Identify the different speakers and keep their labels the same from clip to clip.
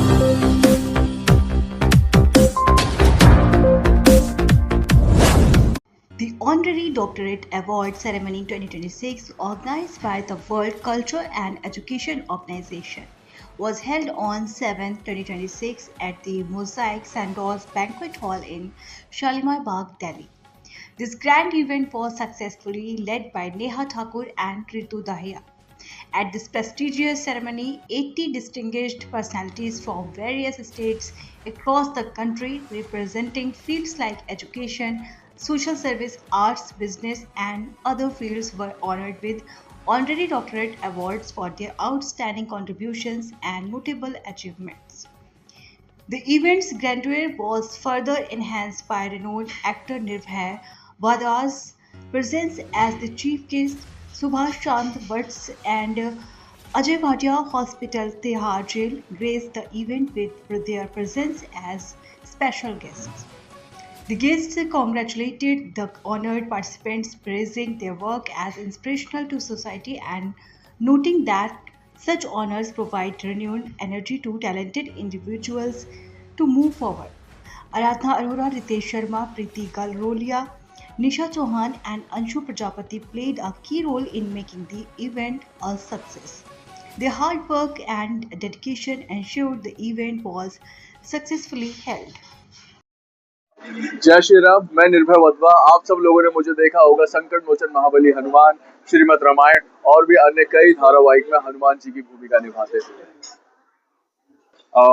Speaker 1: The Honorary Doctorate Award Ceremony 2026, organized by the World Culture and Education Organization, was held on 7/2026 at the Mosaic Sandoz Banquet Hall in Shalimar Bagh, Delhi. This grand event was successfully led by Neha Thakur and Ritu Dahiya. At this prestigious ceremony, 80 distinguished personalities from various states across the country representing fields like education, social service, arts, business, and other fields were honored with honorary doctorate awards for their outstanding contributions and notable achievements. The event's grandeur was further enhanced by renowned actor Nirbhay Vada's presence as the chief guest. Subhash Chandra Bhatts and Ajay Bhatia Hospital, Tihar Jail graced the event with their presence as special guests. The guests congratulated the honored participants, praising their work as inspirational to society and noting that such honors provide renewed energy to talented individuals to move forward. Aradhna Arora, Ritesh Sharma, Preeti Galrolia, Nisha Chauhan, and Anshu Prajapati played a key role in making the event a success. Their hard work and dedication ensured the event was successfully held.
Speaker 2: जय श्री राम। मैं निर्भय वधवा। आप सब लोगों ने मुझे देखा होगा संकट मोचन महाबली हनुमान, श्रीमद् रामायण और भी अन्य कई धारावाहिक में हनुमान जी की भूमिका निभाते थे।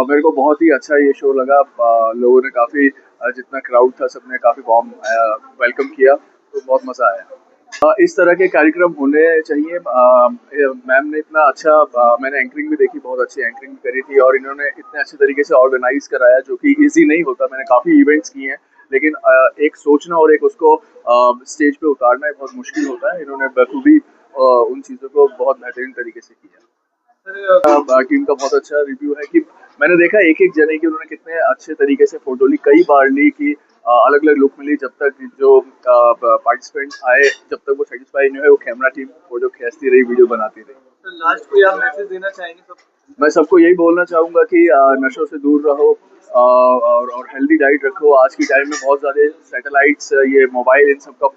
Speaker 2: मेरे को बहुत ही अच्छा ये शो लगा। लोगों ने काफी जितना क्राउड था सबने काफी वार्म वेलकम किया, तो बहुत मजा आया। इस तरह के कार्यक्रम होने चाहिए। मैम ने इतना अच्छा मैंने एंकरिंग भी देखी, बहुत अच्छी एंकरिंग करी थी और इन्होंने इतने अच्छे तरीके से ऑर्गेनाइज कराया जो कि इजी नहीं होता। मैंने काफ़ी इवेंट्स किए हैं, लेकिन एक सोचना और एक उसको स्टेज पे उतारना बहुत मुश्किल होता है। इन्होंने बखूबी उन चीज़ों को बहुत बेहतरीन तरीके से किया। टीम का बहुत अच्छा रिव्यू है कि मैंने देखा एक एक जने की उन्होंने कितने अच्छे तरीके से फोटो ली, कई बार ली कि अलग अलग लुक मिली। जब तक जो पार्टिसिपेंट आए, जब तक वो सेटिस्फाई नहीं हुए, वो कैमरा टीम फोटो खींचती रही, वीडियो बनाती रही।
Speaker 3: तो लास्ट को आप मैसेज देना चाहेंगे सब?
Speaker 2: मैं सबको यही बोलना चाहूँगा कि नशों से दूर रहो और हेल्दी डाइट रखो। आज की टाइम में बहुत ज़्यादा सैटेलाइट्स, ये मोबाइल, इन सब का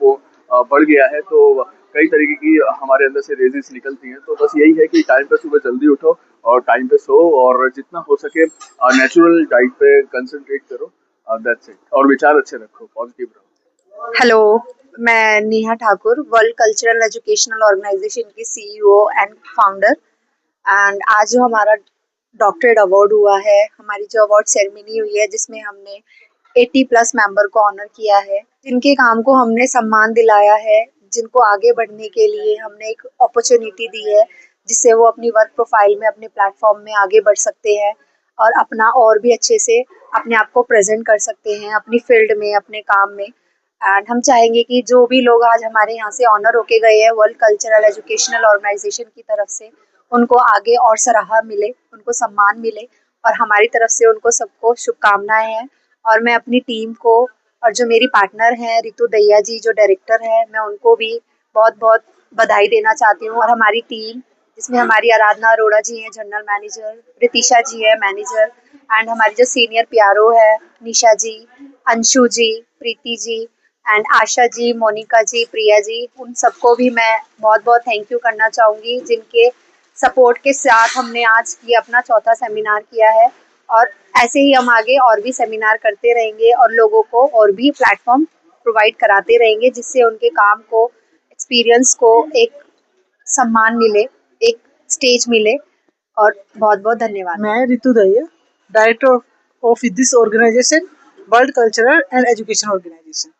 Speaker 2: बढ़ गया है, तो कई तरीके की हमारे अंदर से रेजेस निकलती हैं। तो बस यही है कि टाइम पे सुबह जल्दी उठो और टाइम पे सो और जितना हो सके नेचुरल डाइट पे कंसंट्रेट करो। That's it. और विचार अच्छे रखो, पॉजिटिव रहो।
Speaker 4: हेलो, मैं Neha Thakur, world cultural educational organisation की सीईओ एंड फाउंडर। एंड आज जो हमारा डॉक्टरेट अवार्ड हुआ है, हमारी जो अवार्ड सेरेमनी हुई है जिसमें हमने 80 प्लस मेंबर को ऑनर किया है, जिनके काम को हमने सम्मान दिलाया है, जिनको आगे बढ़ने के लिए हमने एक अपॉर्चुनिटी दी है जिससे वो अपनी वर्क प्रोफाइल में, अपने प्लेटफॉर्म में आगे बढ़ सकते हैं और अपना और भी अच्छे से अपने आप को प्रेजेंट कर सकते हैं अपनी फील्ड में, अपने काम में। एंड हम चाहेंगे कि जो भी लोग आज हमारे यहाँ से ऑनर होके गए हैं वर्ल्ड कल्चरल एजुकेशनल ऑर्गेनाइजेशन की तरफ से, उनको आगे और सराहा मिले, उनको सम्मान मिले और हमारी तरफ से उनको सबको शुभकामनाएं हैं। और मैं अपनी टीम को और जो मेरी पार्टनर हैं रितु दहिया जी जो डायरेक्टर हैं, मैं उनको भी बहुत बहुत बधाई देना चाहती हूँ। और हमारी टीम जिसमें हमारी आराधना अरोड़ा जी हैं जनरल मैनेजर, रितिशा जी है मैनेजर, एंड हमारी जो सीनियर प्यारो है निशा जी, अंशु जी, प्रीति जी एंड आशा जी, मोनिका जी, प्रिया जी, उन सबको भी मैं बहुत बहुत थैंक यू करना चाहूँगी जिनके सपोर्ट के साथ हमने आज ये अपना चौथा सेमिनार किया है। और ऐसे ही हम आगे और भी सेमिनार करते रहेंगे और लोगों को और भी प्लेटफॉर्म प्रोवाइड कराते रहेंगे जिससे उनके काम को, एक्सपीरियंस को एक सम्मान मिले, एक स्टेज मिले। और बहुत बहुत धन्यवाद।
Speaker 3: मैं Ritu Dahiya, director of this organisation, world cultural and education organisation.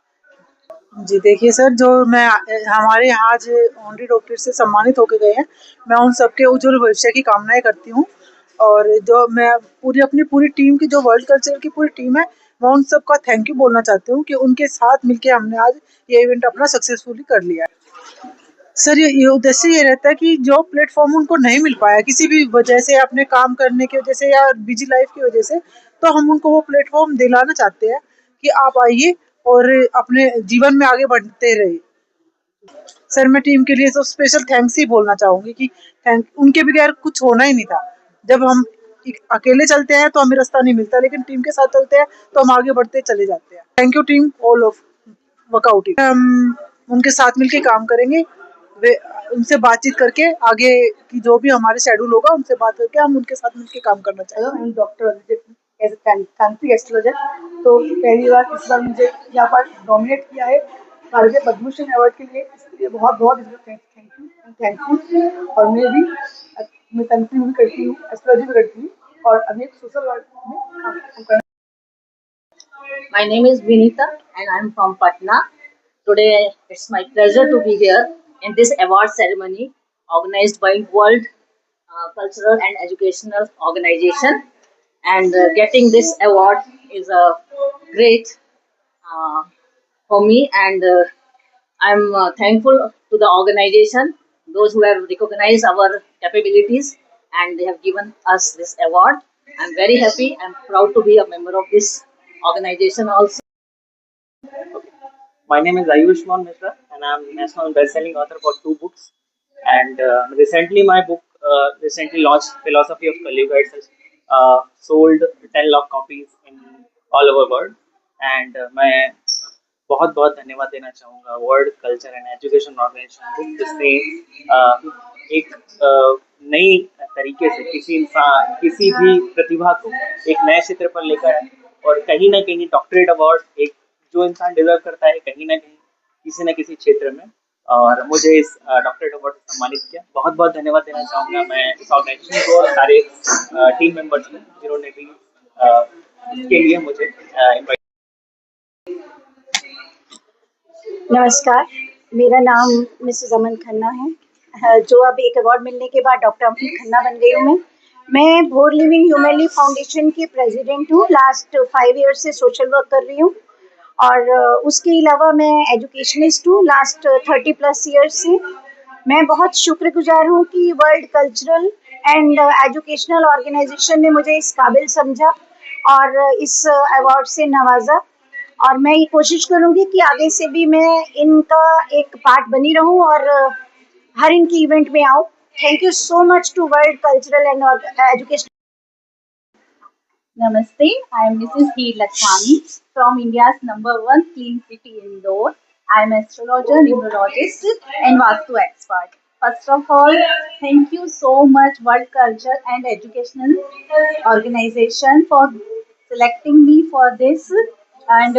Speaker 3: जी देखिए सर, जो मैं हमारे यहाँ आज ऑनरी डॉक्टर से सम्मानित होकर गए हैं, मैं उन सबके उज्जवल भविष्य की कामनाएं करती हूँ। और जो मैं अपनी पूरी टीम की, जो वर्ल्ड कल्चरल की पूरी टीम है, मैं उन सबका थैंक यू बोलना चाहती हूँ कि उनके साथ मिलके हमने आज ये इवेंट अपना सक्सेसफुली कर लिया है। सर ये उद्देश्य ये रहता है कि जो प्लेटफॉर्म उनको नहीं मिल पाया किसी भी वजह से, अपने काम करने की वजह से या बिजी लाइफ की वजह से, तो हम उनको वो प्लेटफॉर्म दिलाना चाहते हैं कि आप आइए और अपने जीवन में आगे बढ़ते रहिए। सर मैं टीम के लिए तो स्पेशल थैंक्स ही बोलना चाहूँगी कि उनके बगैर कुछ होना ही नहीं था। जब हम अकेले चलते हैं तो हमें रास्ता नहीं मिलता, लेकिन टीम के साथ चलते हैं तो हम आगे बढ़ते चले जाते हैं। Thank you team, all of workout. हम उनके साथ मिलके काम करेंगे, वे उनसे बातचीत करके आगे की जो भी हमारे शेड्यूल होगा उनसे बात करके हम उनके साथ मिलके काम करना चाहिए।
Speaker 5: Hello, I am doctor as a tantric astrologer. तो पहली बार इस बार मुझे यहाँ पर नॉमिनेट किया है भारतीय पद्मभूषण अवार्ड के लिए, इसके लिए बहुत बहुत थैंकफुल। और मैं तंत्र भी करती हूँ, एस्ट्रोलॉजी भी करती हूँ, और अभी एक सोशल वर्क में काम कर।
Speaker 6: My name is Vinita and I am from Patna. Today it's my pleasure to be here in this award ceremony organized by World Cultural and Educational Organization. And getting this award is a great for me, and I'm thankful to the organization, those who have recognized our capabilities and they have given us this award. I'm very happy and proud to be a member of this organization also.
Speaker 7: My name is Ayushman Mishra, and I'm national best-selling author for 2 books. And recently, my book recently launched, Philosophy of Kali Yuga. It's sold 10 lakh copies in all over world. And मैं बहुत बहुत धन्यवाद देना चाहूँगा world culture and education organization को, जिसने एक नई तरीके से किसी भी प्रतिभा को एक नए क्षेत्र पर लेकर आए, और कहीं ना कहीं डॉक्टरेट अवार्ड एक जो इंसान डिजर्व करता है कहीं ना किसी क्षेत्र में, और मुझे इस डॉक्टरेट अवार्ड से सम्मानित किया। बहुत बहुत धन्यवाद देना चाहूँगा मैं इस ऑर्गेनाइजेशन को और सारे टीम मेंबर्स को जिन्होंने भी इसके लिए मुझे इनवाइट।
Speaker 8: नमस्कार, मेरा नाम मिसेस अमन खन्ना है, जो अब एक अवार्ड मिलने के बाद डॉक्टर अमन खन्ना बन गई हूँ। मैं भोर लिविंग ह्यूमनली फाउंडेशन की प्रेसिडेंट हूँ। लास्ट 5 ईयर से सोशल वर्क कर रही हूँ, और उसके अलावा मैं एजुकेशनिस्ट हूँ लास्ट 30+ ईयर से। मैं बहुत शुक्रगुजार हूँ कि world cultural and educational organisation ने मुझे इस काबिल समझा और इस अवार्ड से नवाजा, और मैं ये कोशिश करूँगी कि आगे से भी मैं इनका एक पार्ट बनी रहूँ और हर इनकी इवेंट में आऊँ। Thank you so much to world cultural and education.
Speaker 6: Namaste, I am Mrs. Heer Lakshmi from India's #1 clean city Indore. I am astrologer, numerologist and Vastu expert. First of all, thank you so much World Culture and Educational Organization for selecting me for this. And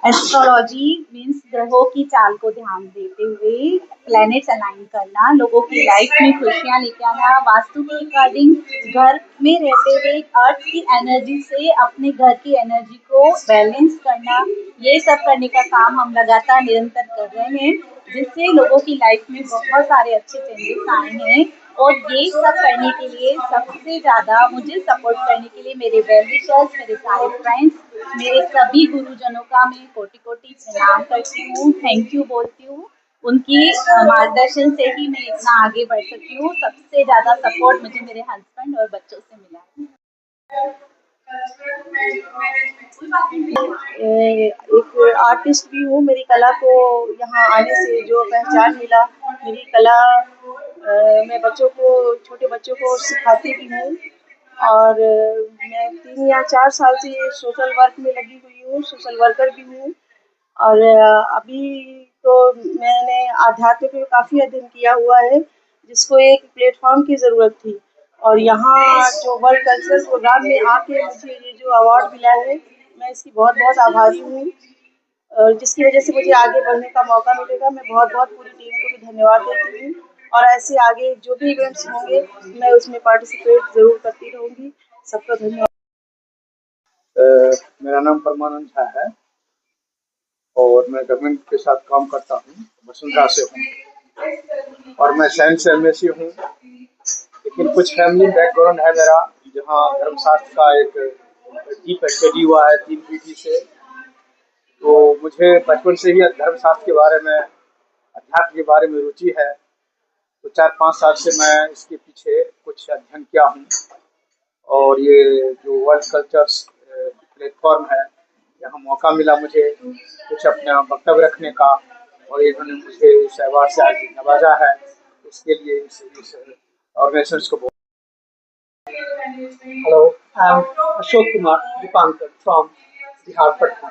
Speaker 6: astrology means ग्रहों की चाल को ध्यान देते हुए planets align करना, लोगों की लाइफ में खुशियाँ लेके आना, वास्तु के अकॉर्डिंग घर में रहते हुए अर्थ की एनर्जी से अपने घर की एनर्जी को बैलेंस करना, ये सब करने का काम हम लगातार निरंतर कर रहे हैं, जिससे लोगों की लाइफ में बहुत सारे अच्छे चेंजेस आए हैं। और ये सब करने के लिए सबसे ज़्यादा मुझे सपोर्ट करने के लिए मेरे वेल विशर्स, मेरे सारे फ्रेंड्स, मेरे सभी गुरुजनों का मैं कोटि कोटि प्रणाम करती हूँ, थैंक यू बोलती हूँ। उनकी मार्गदर्शन से ही मैं इतना आगे बढ़ सकती हूँ। सबसे ज़्यादा सपोर्ट मुझे मेरे हस्बैंड और बच्चों से मिला है।
Speaker 5: एक आर्टिस्ट भी हूँ। मेरी कला को यहाँ आने से जो पहचान मिला, मेरी कला मैं छोटे बच्चों को सिखाती भी हूँ, और मैं 3 या 4 साल से सोशल वर्क में लगी हुई हूँ, सोशल वर्कर भी हूँ। और अभी तो मैंने अध्यात्म पे काफ़ी अध्ययन किया हुआ है, जिसको एक प्लेटफॉर्म की ज़रूरत थी, और यहाँ जो वर्ल्ड कल्चरल प्रोग्राम में आके मुझे ये जो अवार्ड मिला है, मैं इसकी बहुत बहुत आभारी हूँ, और जिसकी वजह से मुझे आगे बढ़ने का मौका मिलेगा। मैं बहुत बहुत पूरी टीम को भी धन्यवाद देती हूँ, और ऐसे आगे जो भी इवेंट्स होंगे मैं उसमें पार्टिसिपेट ज़रूर करती रहूँगी। सबका धन्यवाद।
Speaker 2: मेरा नाम परमानंद झा है और मैं गवर्नमेंट के साथ काम करता हूँ, वसुंधरा से हूँ, और मैं साइंस से एमएससी हूँ। लेकिन कुछ फैमिली बैकग्राउंड है मेरा, जहाँ धर्मशास्त्र का एक डीप स्टडी हुआ है 3 पीढ़ी से। तो मुझे बचपन से ही धर्मशास्त्र के बारे में, अध्यात्म के बारे में रुचि है। तो 4-5 साल से मैं इसके पीछे कुछ अध्ययन किया हूँ, और ये जो वर्ल्ड कल्चर्स प्लेटफॉर्म है, यहाँ मौका मिला मुझे कुछ अपना वक्तव्य रखने का, और इन्होंने मुझे इस अवार्ड से आज नवाजा है। इसके लिए इस ऑर्गेनाइजेशन को
Speaker 9: Hello, I'm Ashok Kumar Dipankar from Bihar, Patna.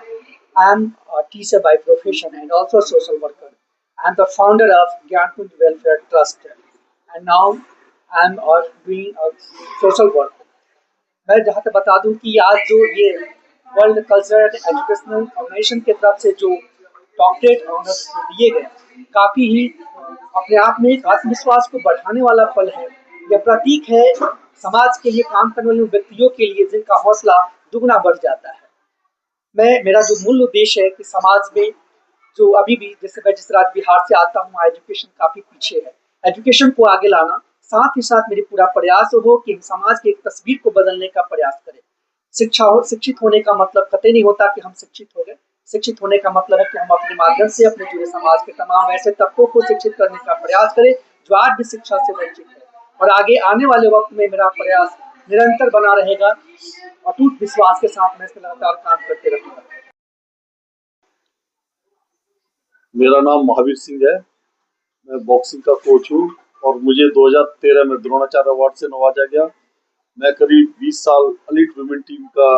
Speaker 9: I'm a teacher by profession and also a social worker. I'm the founder of Gyankund Welfare Trust, and now I'm doing a social work. मैं जहाँ तक बता दूं कि आज जो ये world cultural educational organisation की तरफ से जो डॉक्टरेट ऑनर्स दिए गए, काफ़ी ही अपने आप में एक आत्मविश्वास को बढ़ाने वाला पल है। यह प्रतीक है समाज के लिए काम करने वाले व्यक्तियों के लिए जिनका हौसला दुगना बढ़ जाता है। मेरा जो मूल उद्देश्य है कि समाज में जो अभी भी जैसे मैं जिस राज्य बिहार से आता हूँ, एजुकेशन काफ़ी पीछे है, एजुकेशन को आगे लाना, साथ ही साथ मेरी पूरा प्रयास हो कि समाज की एक तस्वीर को बदलने का प्रयास करें। शिक्षित होने का मतलब कतई नहीं होता कि हम शिक्षित हो गए। शिक्षित होने का मतलब है कि हम अपने माध्यम से अपने पूरे समाज के तमाम ऐसे तबकों को शिक्षित करने का प्रयास करें जो आज भी शिक्षा से वंचित है। और आगे आने वाले वक्त में मेरा प्रयास निरंतर बना रहेगा। अटूट विश्वास के साथ मैं इस पर लगातार काम करते रहूंगा।
Speaker 10: मेरा नाम महावीर सिंह है। मैं बॉक्सिंग का कोच हूँ और मुझे 2013 में द्रोणाचार्य अवार्ड से नवाजा गया। मैं करीब 20 साल एलीट वुमेन टीम का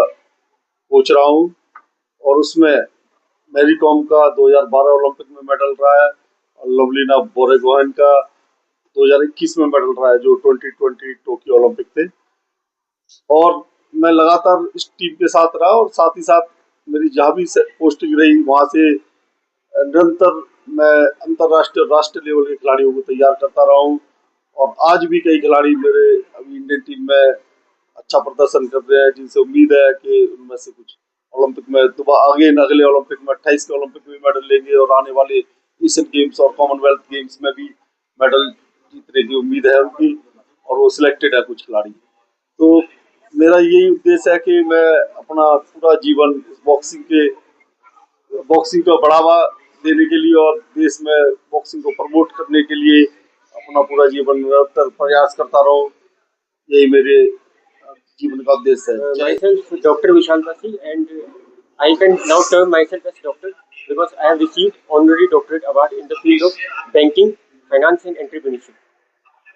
Speaker 10: कोच रहा हूँ और उसमें मैरी कॉम का 2012 ओलंपिक में मेडल रहा है और लवलीना बोरेगोहेन का 2021 में मेडल रहा है, जो 2020 टोक्यो ओलंपिक थे। और मैं लगातार इस टीम के साथ रहा और साथ ही साथ मेरी जहाँ भी पोस्टिंग रही वहाँ से निरंतर मैं अंतर्राष्ट्रीय और राष्ट्रीय लेवल के खिलाड़ियों को तैयार करता रहा हूँ। और आज भी कई खिलाड़ी मेरे अभी इंडियन टीम में अच्छा प्रदर्शन कर रहे हैं, जिनसे उम्मीद है कि उनमें से कुछ ओलंपिक में दोबारा अगले ओलंपिक में 28 के ओलंपिक में मेडल लेंगे और आने वाले एशियन गेम्स और कॉमनवेल्थ गेम्स में भी मेडल जीतने की उम्मीद है उनकी, और वो सिलेक्टेड है कुछ खिलाड़ी। तो मेरा यही उद्देश्य है कि मैं अपना पूरा जीवन बॉक्सिंग को बढ़ावा देने के लिए और देश में बॉक्सिंग को प्रमोट करने के लिए अपना पूरा जीवन निरंतर प्रयास करता रहूं। यही मेरे जीवन का उद्देश्य है।
Speaker 11: Myself Dr. Vishal Basi, and I can now term myself as doctor because I have received honorary doctorate award in the field of banking, finance and entrepreneurship.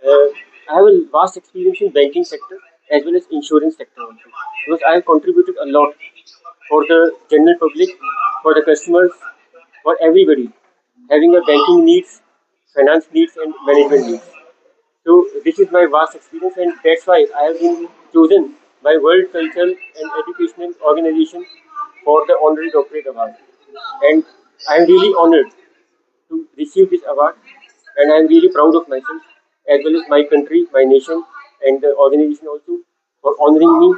Speaker 11: I have a vast experience in banking sector as well as insurance sector also, because I have contributed a lot for the general public, for the customers, for everybody having a banking needs, finance needs and management needs. So this is my vast experience, and that's why I have been chosen by World Cultural and Educational Organization for the honorary doctorate award. And I am really honored to receive this award, and I am really proud of myself as well as my country, my nation and the organization also for honoring me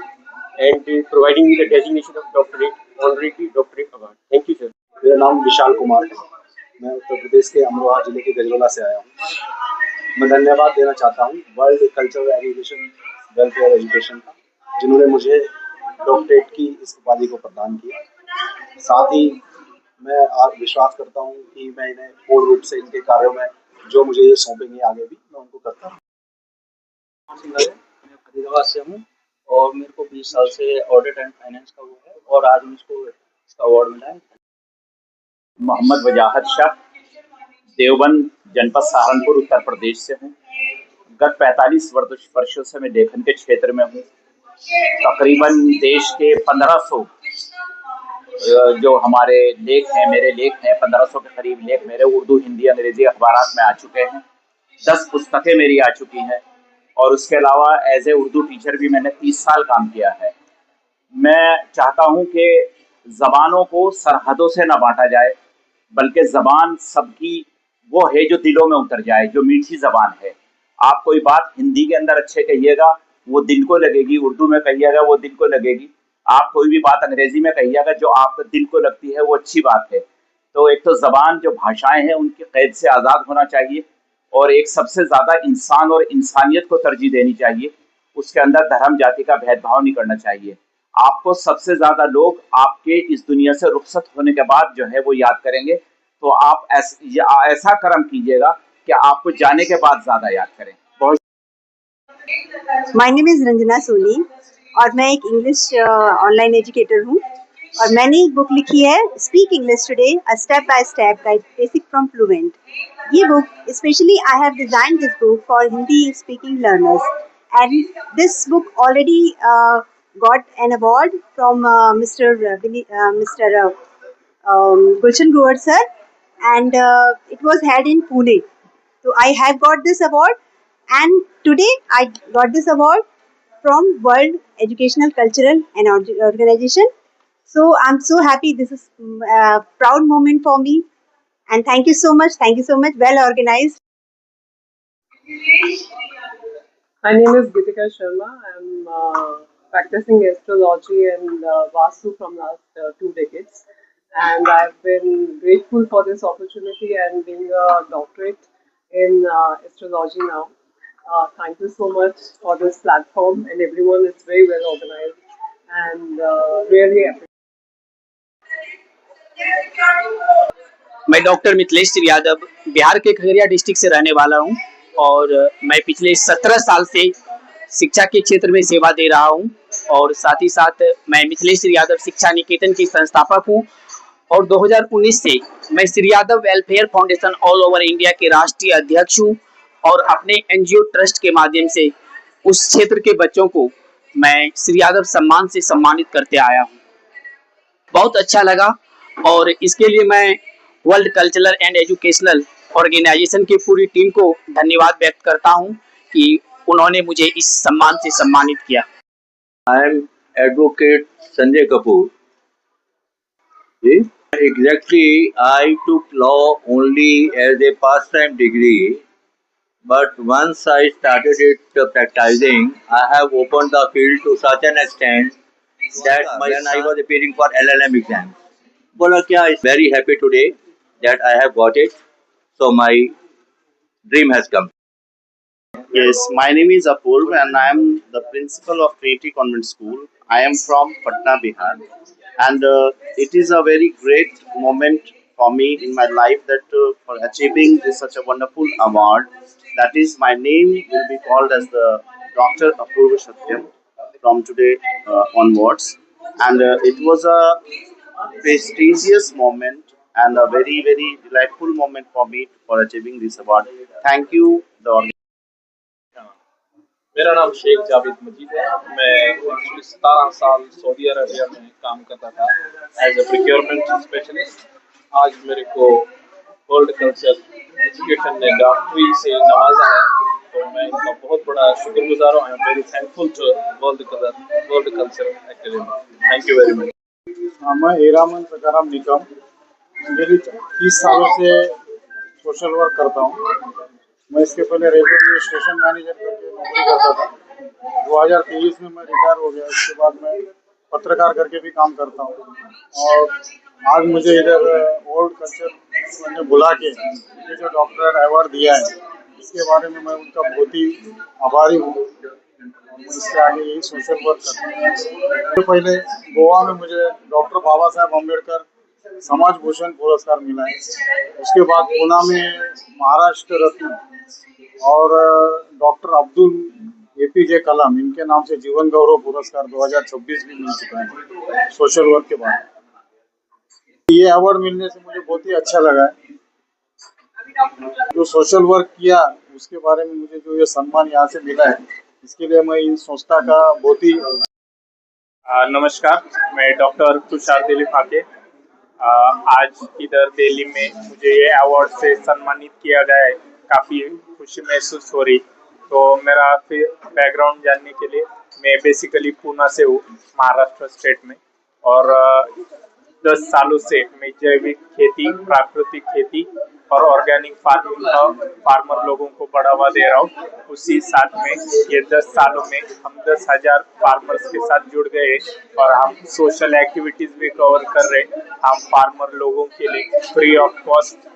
Speaker 11: and providing me the designation of doctorate, honorary doctorate award. Thank you, sir.
Speaker 12: मेरा नाम विशाल कुमार है। मैं उत्तर प्रदेश के अमरोहा जिले के गजरोला से आया हूँ। मैं धन्यवाद देना चाहता हूँ world cultural education welfare education का, जिन्होंने मुझे डॉक्टरेट की इस उपाधि को प्रदान किया। साथ ही मैं आज विश्वास करता हूँ कि मैं इन्हें पूर्ण रूप से इनके कार्यों में जो मुझे ये सौंपेंगे आगे भी मैं उनको करता हूँ।
Speaker 7: मैं फरीदाबाद से हूँ और मेरे को 20 साल से ऑडिट एंड फाइनेंस का वो है और आज मुझको इसका अवार्ड मिला है।
Speaker 13: मोहम्मद वजाहत शाह, देवबंद जनपद सहारनपुर उत्तर प्रदेश से हूँ। गत 45 वर्षों से मैं लेखन के क्षेत्र में हूँ। तकरीबन देश के 1500 जो हमारे लेख हैं, मेरे लेख हैं, 1500 के करीब लेख मेरे उर्दू, हिंदी, अंग्रेजी अखबारात में आ चुके हैं। 10 पुस्तकें मेरी आ चुकी हैं और उसके अलावा एज ए उर्दू टीचर भी मैंने 30 साल काम किया है। मैं चाहता हूँ कि ज़बानों को सरहदों से न बांटा जाए, बल्कि ज़बान सबकी वो है जो दिलों में उतर जाए, जो मीठी ज़बान है। आप कोई बात हिंदी के अंदर अच्छे कहिएगा वो दिल को लगेगी, उर्दू में कहिएगा वो दिल को लगेगी। आप कोई भी बात अंग्रेजी में कहिएगा जो आपके दिल को लगती है वो अच्छी बात है। तो एक तो ज़बान जो भाषाएं हैं उनकी कैद से आज़ाद होना चाहिए और एक सबसे ज़्यादा इंसान और इंसानियत को तरजीह देनी चाहिए। उसके अंदर धर्म जाति का भेदभाव नहीं करना चाहिए। आपको सबसे ज़्यादा लोग आपके इस दुनिया से रुखसत होने के बाद जो है वो याद करेंगे, तो आप ऐसा कर्म कीजिएगा कि आपको जाने के बाद ज़्यादा याद करें।
Speaker 14: My name is Ranjana Soni और मैं एक इंग्लिश ऑनलाइन एजुकेटर हूँ और मैंने एक बुक लिखी है speak English today a step by step guide basic from fluent. ये book specially I have design this book for Hindi speaking learners and this book already got an award from Mr. Gulshan Grover sir, and it was held in Pune. So I have got this award, and today I got this award from World Educational Cultural and Organization. So I'm so happy. This is a proud moment for me, and thank you so much. Thank you so much. Well organized.
Speaker 15: My name is Gitika Sharma. I'm practicing astrology and Vastu from last 2 decades. And I've been grateful for this opportunity and being a doctorate in astrology now. Thank you so much for this platform, and everyone is very well organized and really appreciate.
Speaker 16: मैं doctor Mithilesh Yadav Bihar के Khagaria district से रहने वाला हूं और मैं पिछले 17 साल से शिक्षा के क्षेत्र में सेवा दे रहा हूं और साथ ही साथ मैं मिथिलेश यादव शिक्षा निकेतन की संस्थापक हूं और 2019 से मैं Shri Yadav welfare foundation all over India के राष्ट्रीय अध्यक्ष हूं और अपने एनजीओ ट्रस्ट के माध्यम से उस क्षेत्र के बच्चों को मैं श्री यादव सम्मान से सम्मानित करते आया हूं। बहुत अच्छा लगा और इसके लिए मैं world cultural and educational organisation की पूरी टीम को धन्यवाद व्यक्त करता हूं कि उन्होंने मुझे इस सम्मान से सम्मानित किया।
Speaker 17: I am advocate Sanjay Kapoor. Exactly, I took law only as a pastime degree, but once I started it practicing, I have opened the field to such an extent that when I was appearing for LLM exams, बोला क्या, is very happy today that I have got it, so my dream has come.
Speaker 18: Yes, my name is Apurv and I am the principal of Trinity Convent School. I am from Patna, Bihar, and it is a very great moment for me in my life that for achieving such a wonderful award. That is, my name will be called as the Dr. Apurva Satyam from today onwards, and it was a prestigious moment and a very delightful moment for me for achieving this award. Thank you, the organization.
Speaker 19: मेरा नाम शेख जावेद मजीद है। मैं actually 17 साल Saudi Arabia में काम करता था as a procurement specialist. आज मेरे को वर्ल्ड कल्चर एजुकेशन ने डॉक्टरी से नवाजा है, तो मैं इनका बहुत बड़ा शुक्रगुजार हूँ। I am very thankful to world culture academy. Thank you very much.
Speaker 20: मैं हीरामन सकाराम निकम, मेरी 30 सालों से सोशल वर्क करता हूँ। मैं इसके पहले रेलवे में स्टेशन मैनेजर करके नौकरी करता था। 2023 में मैं रिटायर हो गया। इसके बाद मैं पत्रकार करके भी काम करता हूँ और आज मुझे इधर वर्ल्ड कल्चर ने बुला के मुझे जो डॉक्टर अवार्ड दिया है, इसके बारे में मैं उनका बहुत ही आभारी हूँ। मैं इसके आगे यही सोशल वर्क करता हूँ। तो पहले गोवा में मुझे डॉक्टर बाबा साहेब अम्बेडकर समाज भूषण पुरस्कार मिला है। उसके बाद पुणे में महाराष्ट्र रत्न और डॉक्टर अब्दुल APJ कलाम, इनके नाम से जीवन गौरव पुरस्कार 2026 भी मिल चुका है सोशल वर्क के बाद। ये अवार्ड मिलने से मुझे बहुत ही अच्छा लगा है। जो सोशल वर्क किया उसके बारे में मुझे जो ये सम्मान यहाँ से मिला है, इसके लिए मैं इन संस्था का बहुत ही
Speaker 19: नमस्कार, मैं डॉक्टर तुषार दिलीप आके आज इधर दिल्ली में मुझे ये अवार्ड से सम्मानित किया गया है। काफ़ी खुशी महसूस हो रही। तो मेरा फिर बैकग्राउंड जानने के लिए, मैं बेसिकली पूना से हूँ, महाराष्ट्र स्टेट में, और 10 सालों से मैं जैविक खेती, प्राकृतिक खेती और ऑर्गेनिक फार्मिंग फार्मर लोगों को बढ़ावा दे रहा हूँ। उसी साथ में ये 10 सालों में हम 10,000 फार्मर्स के साथ जुड़ गए और हम सोशल एक्टिविटीज़ भी कवर कर रहे। हम फार्मर लोगों के लिए free of cost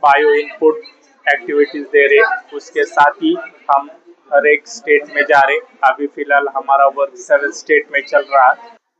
Speaker 19: bio input activities दे रहे। उसके साथ ही हम हर एक स्टेट में जा रहे। अभी फ़िलहाल हमारा वर्क 7 स्टेट में चल रहा है।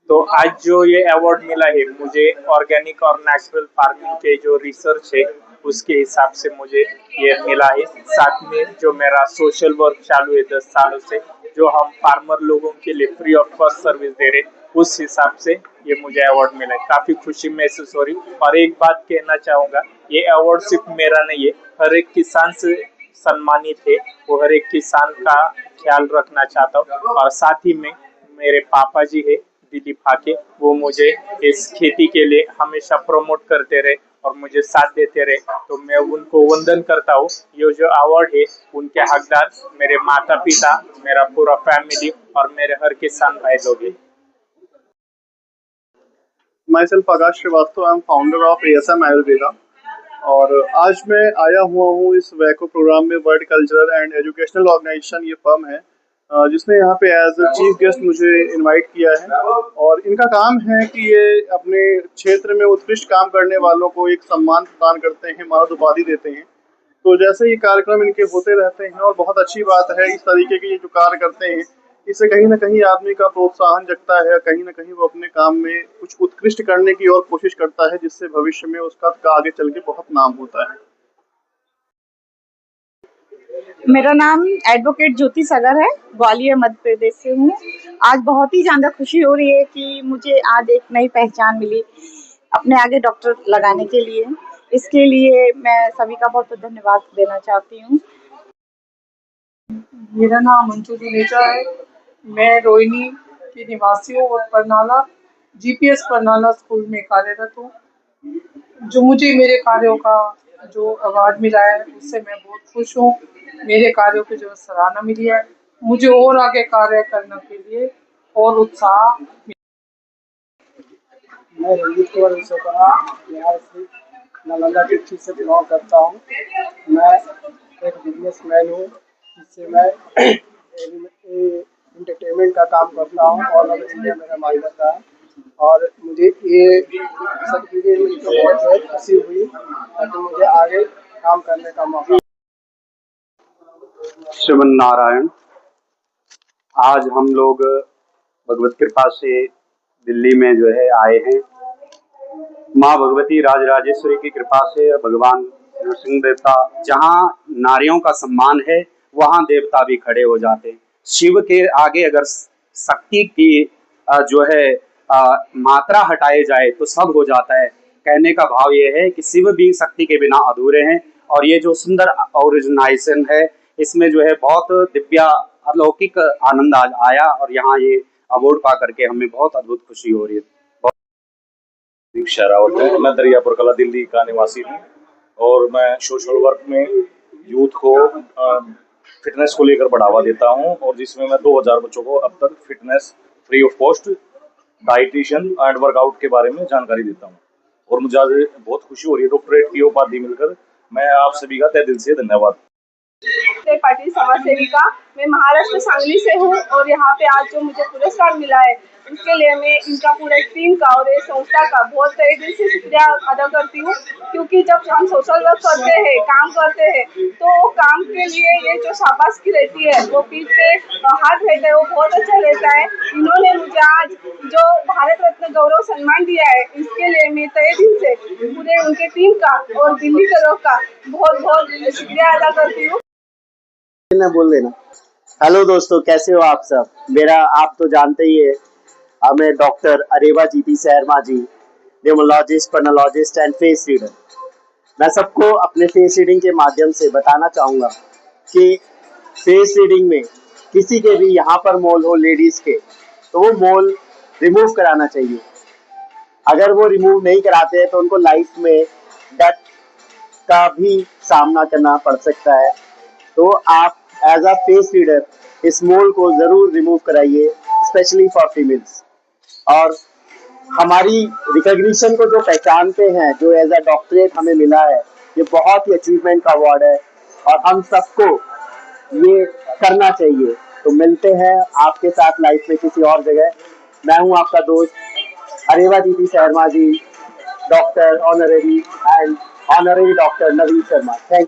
Speaker 19: तो आज जो ये अवार्ड मिला है मुझे, ऑर्गेनिक और नेचुरल फार्मिंग के जो रिसर्च है उसके हिसाब से मुझे ये मिला है। साथ में जो मेरा सोशल वर्क चालू है 10 सालों से, जो हम फार्मर लोगों के लिए फ्री ऑफ कॉस्ट सर्विस दे रहे, उस हिसाब से ये मुझे अवार्ड मिला है। काफ़ी खुशी महसूस हो रही। और एक बात कहना चाहूँगा, ये अवार्ड सिर्फ मेरा नहीं है, हर एक किसान से सम्मानित है, वो हर एक किसान का ख्याल रखना चाहता हूँ। और साथ ही में मेरे पापा जी है दिलीप फाके, वो मुझे इस खेती के लिए हमेशा प्रमोट करते रहे और मुझे साथ देते रहे, तो मैं उनको वंदन करता हूँ। ये जो अवार्ड है उनके हकदार मेरे माता पिता, मेरा पूरा फैमिली और मेरे हर किसान भाई लोग हैं।
Speaker 21: Myself Akash Shrivastava, I am founder of ASM Ayurveda और आज मैं आया हुआ हूँ इस वैको प्रोग्राम में। World cultural and educational organisation ये फर्म है जिसने यहाँ पे एज अ चीफ गेस्ट मुझे इनवाइट किया है और इनका काम है कि ये अपने क्षेत्र में उत्कृष्ट काम करने वालों को एक सम्मान प्रदान करते हैं, मानद उपाधि देते हैं। तो जैसे ये कार्यक्रम इनके होते रहते हैं और बहुत अच्छी बात है, इस तरीके के ये जो कार्य करते हैं इससे कहीं ना कहीं आदमी का प्रोत्साहन जगता है, कहीं ना कहीं वो अपने काम में कुछ उत्कृष्ट करने की और कोशिश करता है, जिससे भविष्य में उसका आगे चल के बहुत नाम होता है।
Speaker 22: मेरा नाम एडवोकेट ज्योति सागर है, ग्वालियर मध्य प्रदेश से हूँ। आज बहुत ही ज़्यादा खुशी हो रही है कि मुझे आज एक नई पहचान मिली अपने आगे डॉक्टर लगाने के लिए। इसके लिए मैं सभी का बहुत बहुत धन्यवाद देना चाहती हूँ।
Speaker 3: मेरा नाम अंशु जुनेजा है, मैं रोहिणी की निवासी हूँ और परनाला GPS परनाला स्कूल में कार्यरत हूँ। जो मुझे मेरे कार्यों का जो अवार्ड मिला है उससे मैं बहुत खुश हूँ। मेरे कार्यों की जो सराहना मिली है, मुझे और आगे कार्य करने के लिए और उत्साह।
Speaker 20: मैं रंजीत कुमार विश्वकर्मा बिहार से नालंदा डिस्ट्रिक्ट से बिलोंग करता हूँ। मैं एक बिजनेसमैन हूँ, जिससे मैं एंटरटेनमेंट का काम करता हूँ और अब इंडिया मेरा मान्यता है और मुझे ये सर्टिफिकेट मिलकर बहुत खुशी हुई ताकि मुझे आगे काम करने का मौका।
Speaker 23: श्रीमन नारायण, आज हम लोग भगवत कृपा से दिल्ली में जो है आए हैं। माँ भगवती राजराजेश्वरी की कृपा से, भगवान नरसिंह देवता, जहाँ नारियों का सम्मान है वहाँ देवता भी खड़े हो जाते हैं। शिव के आगे अगर शक्ति की जो है मात्रा हटाई जाए तो सब हो जाता है। कहने का भाव ये है कि शिव भी शक्ति के बिना अधूरे हैं और ये जो सुंदर ऑर्गेनाइजेशन है इसमें जो है बहुत दिव्या अलौकिक आनंद आज आया और यहाँ ये अवार्ड पा करके हमें बहुत अद्भुत खुशी हो रही है।
Speaker 24: दीक्षा रावत है, मैं दरियापुर कला दिल्ली का निवासी हूँ और मैं सोशल वर्क में यूथ को फिटनेस को लेकर बढ़ावा देता हूँ और जिसमें मैं 2000 बच्चों को अब तक fitness free of cost dietitian and workout के बारे में जानकारी देता हूँ और मुझे आज बहुत खुशी हो रही है डॉक्टरेट की उपाधि मिलकर। मैं आप सभी का तहे दिल से धन्यवाद।
Speaker 5: पार्टी समाज सेविका, मैं महाराष्ट्र सांगली से हूँ और यहाँ पे आज जो मुझे पुरस्कार मिला है उसके लिए मैं इनका पूरा टीम का और इस संस्था का बहुत तहे दिल से शुक्रिया अदा करती हूँ, क्योंकि जब हम सोशल वर्क करते हैं, काम करते हैं, तो काम के लिए ये जो शाबाशी रहती है, वो पीठ पे हाथ रहता है, वो बहुत अच्छा रहता है। इन्होंने मुझे आज जो भारत रत्न गौरव सम्मान दिया है, इसके लिए मैं तहे दिल से पूरे उनके टीम का और दिल्ली के लोग का बहुत बहुत शुक्रिया अदा करती हूँ।
Speaker 25: बोल देना। हेलो दोस्तों, कैसे हो आप सब? मेरा आप तो जानते ही है, हमें डॉक्टर अरेवा जीती शर्मा जी, न्यूमोलॉजिस्ट, पर्नोलॉजिस्ट एंड फेस रीडर। मैं सबको अपने फेस रीडिंग के माध्यम से बताना चाहूँगा कि फेस रीडिंग में किसी के भी यहाँ पर मोल हो लेडीज़ के, तो वो मोल रिमूव कराना चाहिए। अगर वो रिमूव नहीं कराते हैं तो उनको लाइफ में डट का भी सामना करना पड़ सकता है। तो आप एज अ फेस रीडर इस मोल को ज़रूर रिमूव कराइए, स्पेशली फॉर फीमेल्स। और हमारी रिकॉग्निशन को जो पहचानते हैं, जो एज अ डॉक्टरेट हमें मिला है, ये बहुत ही अचीवमेंट का अवार्ड है और हम सबको ये करना चाहिए। तो मिलते हैं आपके साथ लाइफ में किसी और जगह। मैं हूँ आपका दोस्त अरेवा जीती Sharma ji, doctor honorary and honorary doctor Naveen Sharma. Thank